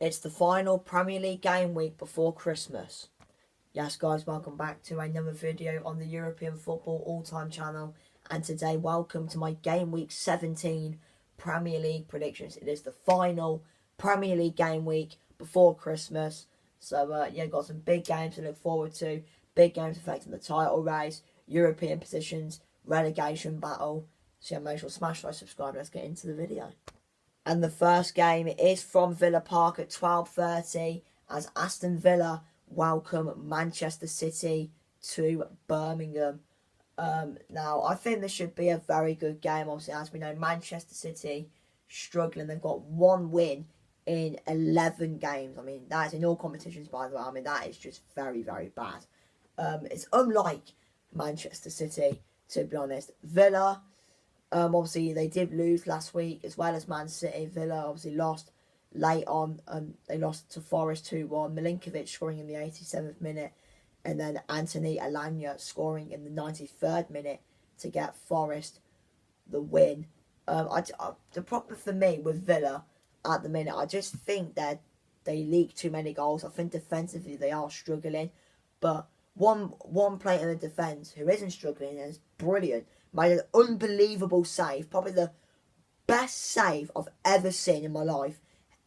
It's the final Premier League game week before Christmas. Yes guys, welcome back to another video on the European Football All-Time channel. And today, welcome to my game week 17 Premier League predictions. It is the final Premier League game week before Christmas. So yeah, got some big games to look forward to. Big games affecting the title race, European positions, relegation battle. So yeah, make sure to smash like, subscribe. Let's get into the video. And the first game is from Villa Park at 12:30 as Aston Villa welcome Manchester City to Birmingham. Now, I think this should be a very good game. Obviously, as we know, Manchester City struggling. They've got one win in 11 games. I mean, that is in all competitions, by the way. I mean, that is just very, very bad. It's unlike Manchester City, to be honest. Villa... obviously, they did lose last week, as well as Man City. Villa obviously lost late on. They lost to Forest 2-1. Milinkovic scoring in the 87th minute. And then Anthony Alanya scoring in the 93rd minute to get Forest the win. The problem for me with Villa at the minute, I just think that they leak too many goals. I think defensively they are struggling. But one player in the defence who isn't struggling is brilliant. Made an unbelievable save. Probably the best save I've ever seen in my life.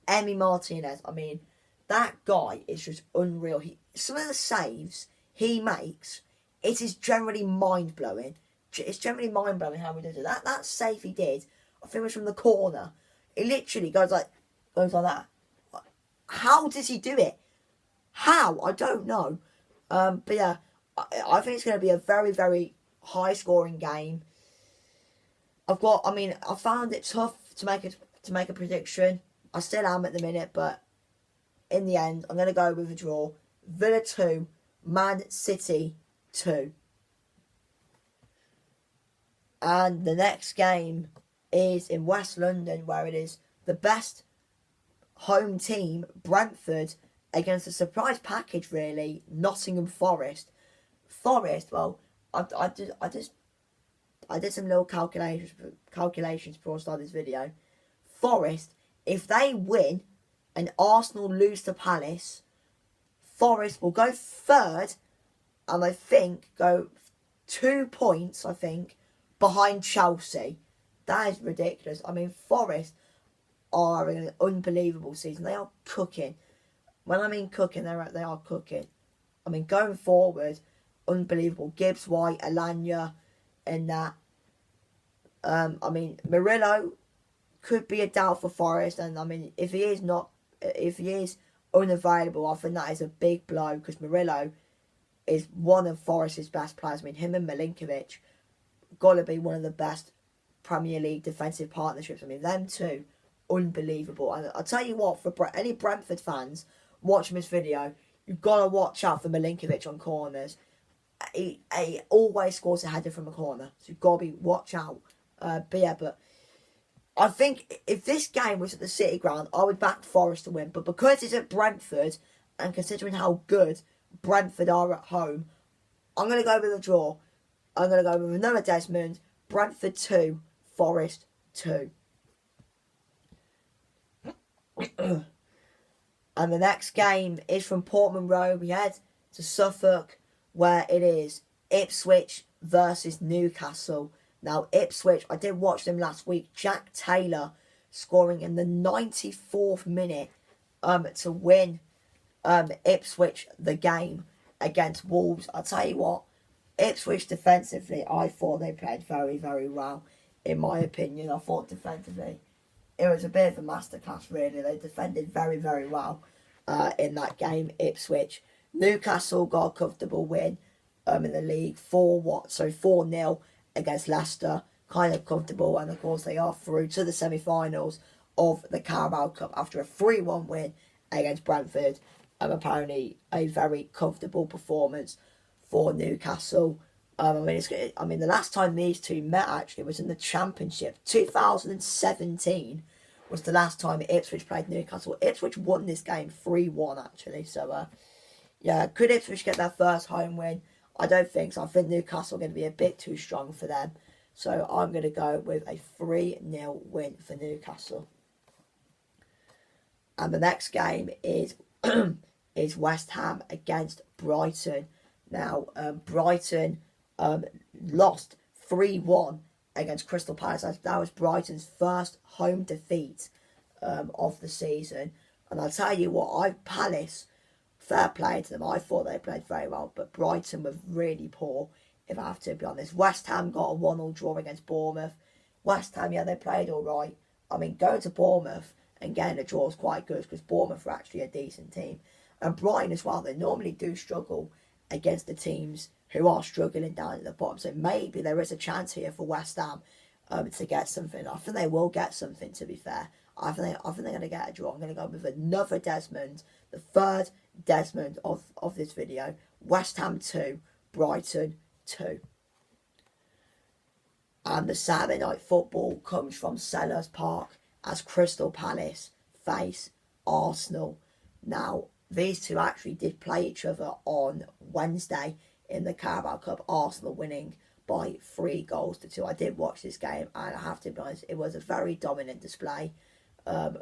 Emi Martinez. I mean, that guy is just unreal. Some of the saves he makes, it is generally mind-blowing. It's generally mind-blowing how he does it. That save he did, I think it was from the corner. It literally goes like that. How does he do it? How? I don't know. But yeah, I think it's going to be a very, very high scoring game. I found it tough to make a prediction. I still am at the minute, but in the end, I'm going to go with a draw. Villa 2, Man City 2. And the next game is in West London, where it is the best home team, Brentford, against a surprise package, really, Nottingham Forest. Forest, well, I did some little calculations before I started this video. Forest, if they win and Arsenal lose to Palace, Forest will go third and I think go 2 points, I think, behind Chelsea. That is ridiculous. I mean, Forest are in an unbelievable season. They are cooking. When I mean cooking, they are cooking. I mean, going forward, unbelievable. Gibbs, White, Alanya, and that. I mean, Murillo could be a doubt for Forest, and I mean, if he is unavailable, I think that is a big blow because Murillo is one of Forest's best players. I mean, him and Milinkovic gotta be one of the best Premier League defensive partnerships. I mean, them two, unbelievable. And I'll tell you what, for any Brentford fans watching this video, you've got to watch out for Milinkovic on corners. He always scores a header from a corner, so you've got to watch out. But I think if this game was at the City Ground, I would back Forest to win. But because it's at Brentford, and considering how good Brentford are at home, I'm going to go with a draw. I'm going to go with another Desmond. Brentford 2, Forest 2. And the next game is from Portman Road. We head to Suffolk, where it is Ipswich versus Newcastle. Now, Ipswich, I did watch them last week. Jack Taylor scoring in the 94th minute to win Ipswich the game against Wolves. I'll tell you what, Ipswich defensively, I thought they played very, very well, in my opinion. I thought defensively it was a bit of a masterclass, really. They defended very, very well in that game, Ipswich. Newcastle got a comfortable win in the league, 4-0 against Leicester. Kind of comfortable, and of course they are through to the semi-finals of the Carabao Cup after a 3-1 win against Brentford. Apparently a very comfortable performance for Newcastle. I mean, the last time these two met actually was in the Championship. 2017 was the last time Ipswich played Newcastle. Ipswich won this game 3-1 actually. So, yeah, could Ipswich get their first home win? I don't think so. I think Newcastle are going to be a bit too strong for them. So I'm going to go with a 3-0 win for Newcastle. And the next game is is West Ham against Brighton. Now, Brighton lost 3-1 against Crystal Palace. That was Brighton's first home defeat of the season. And I'll tell you what, Palace, fair play to them. I thought they played very well, but Brighton were really poor, if I have to be honest. West Ham got a 1-1 draw against Bournemouth. West Ham, yeah, they played all right. I mean, going to Bournemouth and getting a draw is quite good because Bournemouth are actually a decent team. And Brighton as well, they normally do struggle against the teams who are struggling down at the bottom. So maybe there is a chance here for West Ham to get something. I think they will get something, to be fair. I think they're going to get a draw. I'm going to go with another Desmond, the third Desmond of this video. West Ham 2, Brighton 2. And the Saturday night football comes from Selhurst Park as Crystal Palace face Arsenal. Now, these two actually did play each other on Wednesday in the Carabao Cup, Arsenal winning by 3-2. I did watch this game, and I have to be honest, it was a very dominant display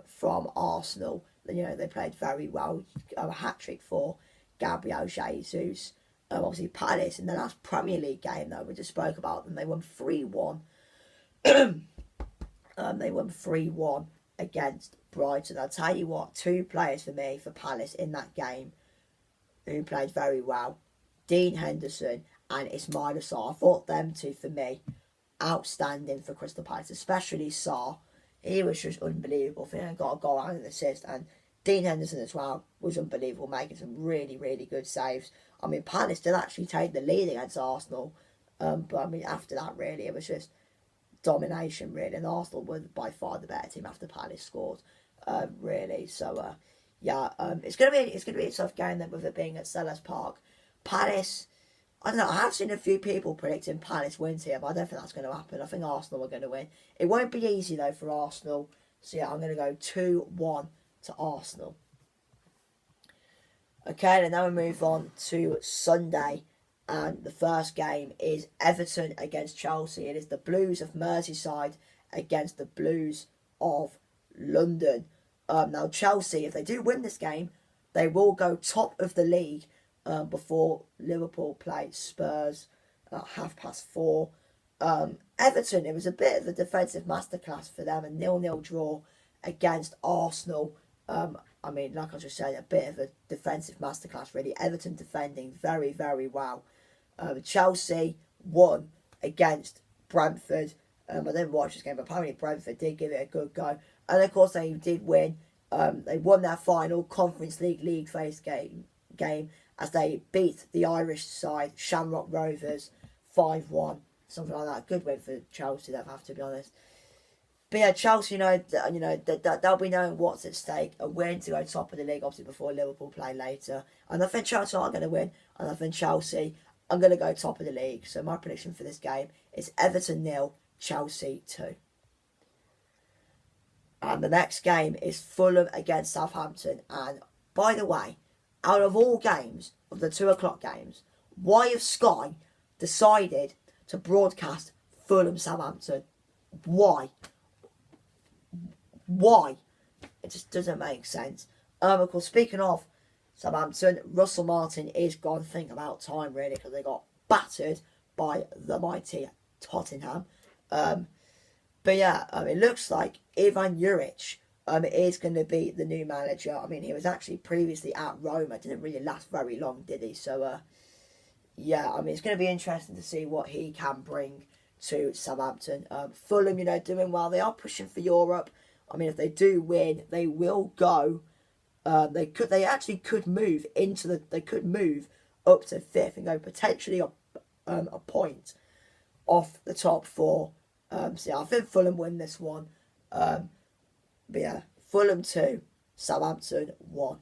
from Arsenal. You know, they played very well. A hat-trick for GW17. Obviously, Palace in the last Premier League game, though, we just spoke about them. They won 3-1. They won 3-1 against Brighton. I'll tell you what, 2 players for me for Palace in that game who played very well. Dean Henderson and Ismaila Sarr. I thought them two, for me, outstanding for Crystal Palace, especially Sarr. He was just unbelievable. I think he got a goal and an assist. And Dean Henderson as well was unbelievable, making some really, really good saves. I mean, Palace did actually take the lead against Arsenal. But I mean, after that, really, it was just domination, really. And Arsenal were by far the better team after Palace scored, really. So, yeah, it's gonna be a tough game then, with it being at Selhurst Park. Palace, I don't know, I have seen a few people predicting Palace wins here, but I don't think that's going to happen. I think Arsenal are going to win. It won't be easy, though, for Arsenal. So, yeah, I'm going to go 2-1 to Arsenal. Okay, then now we move on to Sunday. And the first game is Everton against Chelsea. It is the Blues of Merseyside against the Blues of London. Now, Chelsea, if they do win this game, they will go top of the league before Liverpool play Spurs at 4:30. Everton, it was a bit of a defensive masterclass for them, a 0-0 draw against Arsenal. I mean, like I just said, a bit of a defensive masterclass, really. Everton defending very, very well. Chelsea won against Brentford. I didn't watch this game, but apparently Brentford did give it a good go. And of course, they did win. They won their final Conference League phase game as they beat the Irish side, Shamrock Rovers, 5-1. Something like that. Good win for Chelsea, I have to be honest. But yeah, Chelsea, they'll be knowing what's at stake. A win to go top of the league, obviously, before Liverpool play later. And I think Chelsea are going to win. And I think Chelsea are going to go top of the league. So my prediction for this game is Everton 0, Chelsea 2. And the next game is Fulham against Southampton. And by the way, out of all games, of the 2 o'clock games, why have Sky decided to broadcast Fulham Southampton? Why? Why? It just doesn't make sense. Of course, speaking of Southampton, Russell Martin is gone. Think about time, really, because they got battered by the mighty Tottenham. But yeah, it looks like Ivan Juric is going to be the new manager. I mean, he was actually previously at Roma. Didn't really last very long, did he? So, yeah, I mean, it's going to be interesting to see what he can bring to Southampton. Fulham, doing well. They are pushing for Europe. I mean, if they do win, they will go. They actually could move they could move up to 5th and go potentially a point off the top 4. So yeah, I think Fulham win this one. But yeah, Fulham 2, Southampton 1.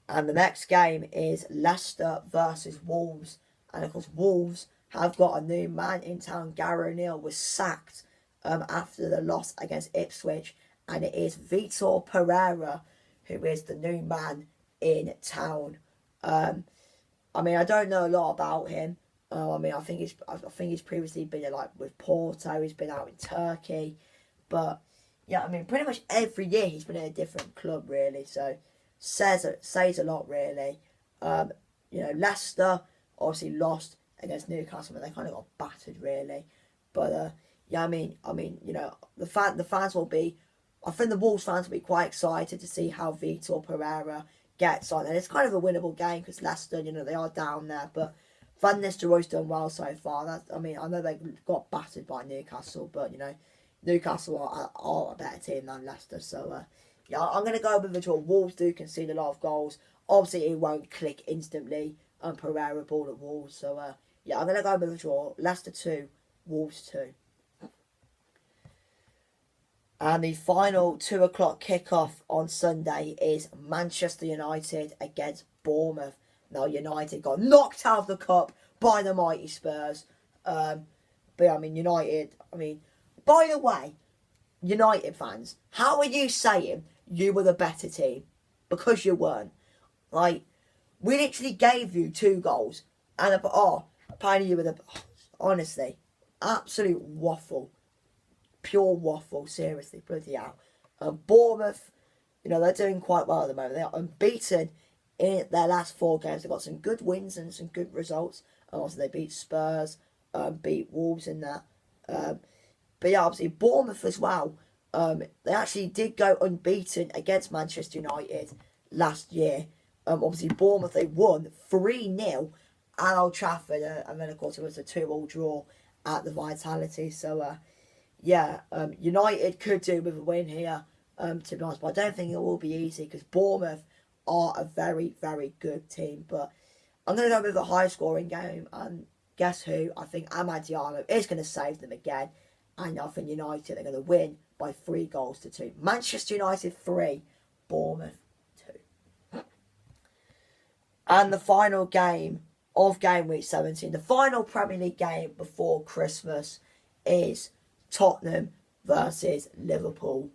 And the next game is Leicester versus Wolves. And of course, Wolves have got a new man in town. Gary O'Neill was sacked after the loss against Ipswich. And it is Vitor Pereira who is the new man in town. I mean, I don't know a lot about him. I mean, I think he's previously been with Porto. He's been out in Turkey, but yeah, I mean, pretty much every year he's been in a different club, really. So says a lot, really. Um, Leicester obviously lost against Newcastle, but they kind of got battered, really. But yeah, the fans will be. I think the Wolves fans will be quite excited to see how Vitor Pereira gets on, and it's kind of a winnable game because Leicester, they are down there, but Van Nistelrooy's done well so far. I know they got battered by Newcastle, but Newcastle are a better team than Leicester. So yeah, I'm going to go with the draw. Wolves do concede a lot of goals. Obviously, it won't click instantly. Pereira ball at Wolves. So yeah, I'm going to go with the draw. Leicester 2, Wolves 2. And the final 2 o'clock kickoff on Sunday is Manchester United against Bournemouth. Now, United got knocked out of the cup by the mighty Spurs. But I mean, by the way, United fans, how are you saying you were the better team? Because you weren't. Like, we literally gave you 2 goals. And apparently you were the... Honestly, absolute waffle. Pure waffle, seriously, bloody hell. Bournemouth, they're doing quite well at the moment. They are unbeaten in their last 4 games. They've got some good wins and some good results. And also they beat Spurs, beat Wolves in that. But yeah, obviously Bournemouth as well. They actually did go unbeaten against Manchester United last year. Obviously Bournemouth, they won 3-0 at Old Trafford. And then of course it was a 2-2 draw at the Vitality. So yeah, United could do with a win here, to be honest. But I don't think it will be easy because Bournemouth are a very, very good team. But I'm going to go with a high-scoring game. And guess who? I think Amad Diallo is going to save them again. And I think United are going to win by 3-2. Manchester United 3, Bournemouth 2. And the final game of game week 17, the final Premier League game before Christmas, is Tottenham versus Liverpool.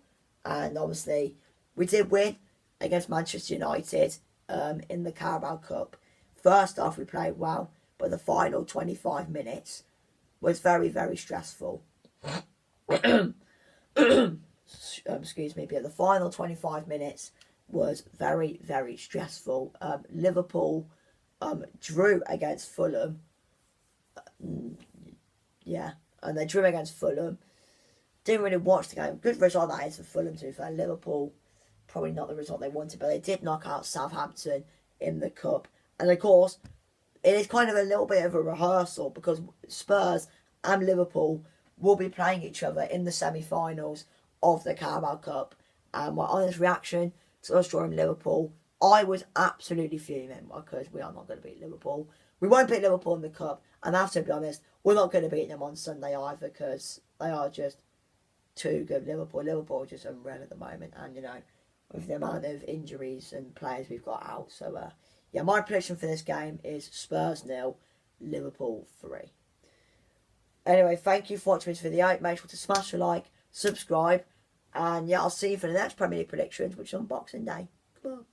And obviously we did win against Manchester United in the Carabao Cup. First half we played well, but the final 25 minutes was very, very stressful. Excuse me, but the final 25 minutes was very, very stressful. Liverpool drew against Fulham. Yeah, and they drew against Fulham. Didn't really watch the game. Good result that is for Fulham, to be fair. Liverpool, probably not the result they wanted, but they did knock out Southampton in the Cup. And of course, it is kind of a little bit of a rehearsal because Spurs and Liverpool will be playing each other in the semi-finals of the Carabao Cup. And my honest reaction to us drawing Liverpool, I was absolutely fuming because we are not going to beat Liverpool. We won't beat Liverpool in the Cup. And I have to be honest, we're not going to beat them on Sunday either because they are just too good. Liverpool are just unreal at the moment. And, with the amount of injuries and players we've got out. So, yeah, my prediction for this game is Spurs 0, Liverpool 3. Anyway, thank you for watching this video. Make sure to smash a like, subscribe, and yeah, I'll see you for the next Premier League predictions, which is on Boxing Day. Goodbye.